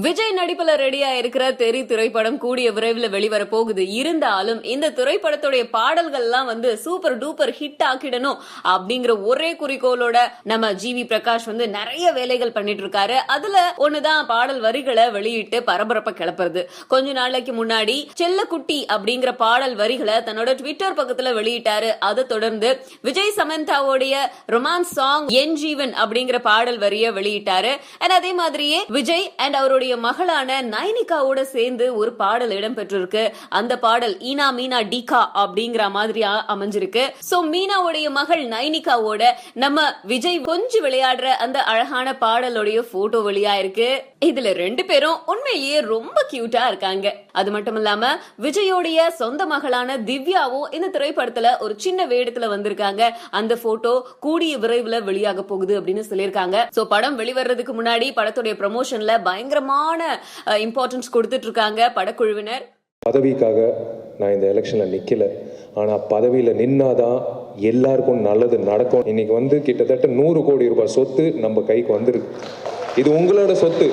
விஜய் நடிப்புல ரெடியா இருக்கிற தெரி திரைப்படம் கூடிய விரைவில் வெளிவர போகுது. இருந்தாலும் இந்த திரைப்படத்துடைய பாடல்கள் எல்லாம் சூப்பர் டூப்பர் ஹிட் ஆக்கிடணும் அப்படிங்கிற ஒரே குறிக்கோளோட நம்ம ஜிவி பிரகாஷ் நிறைய வேலைகள் பண்ணிட்டு இருக்காரு. அதுல ஒண்ணுதான் பாடல் வரிகளை வெளியிட்டு பரபரப்பை கிளப்புறது. கொஞ்ச நாளைக்கு முன்னாடி செல்லக்குட்டி அப்படிங்கிற பாடல் வரிகளை தன்னோட ட்விட்டர் பக்கத்துல வெளியிட்டாரு. அதை தொடர்ந்து விஜய் சமந்தாவோடைய ரொமான்ஸ் சாங் என் ஜீவன் அப்படிங்கிற பாடல் வரிய வெளியிட்டாரு. அதே மாதிரியே விஜய் அண்ட் அவருடைய மகளான நைனிகாவோட சேர்ந்து ஒரு பாடல் இடம்பெற்றிருக்கு. அந்த பாடல் ஈனா மீனா டிகா அப்படிங்கிற மாதிரி அமைஞ்சிருக்கு. சோ மீனாவுடைய மகள் நைனிகாவோட நம்ம விஜய் கொஞ்சம் விளையாடுற அந்த அழகான பாடலுடைய போட்டோ வெளியா இருக்கு. இதுல ரெண்டு பேரும் உண்மையிலேயே ரொம்ப கியூட்டா இருக்காங்க. அது மட்டும் இல்லாம விஜயோடைய சொந்த மகளான திவ்யாவும் இந்த திரைப்படத்துல ஒரு சின்ன வேடத்துல வந்திருக்காங்க. அந்த போட்டோ கூடிய விரைவில் வெளியாக போகுது அப்படின்னு சொல்லியிருக்காங்க. சோ படம் வெளிவரதுக்கு முன்னாடி படத்துடைய ப்ரமோஷன்ல பயங்கரமான இம்பார்ட்டன்ஸ் கொடுத்துட்டு இருக்காங்க படக்குழுவினர். பதவிக்காக நான் இந்த எலெக்ஷன்ல நிக்கல, ஆனா பதவியில நின்னாதான் எல்லாருக்கும் நல்லது நடக்கும். இன்னைக்கு கிட்டத்தட்ட 100 கோடி ரூபாய் சொத்து நம்ம கைக்கு வந்திருக்கு. இது உங்களோட சொத்து.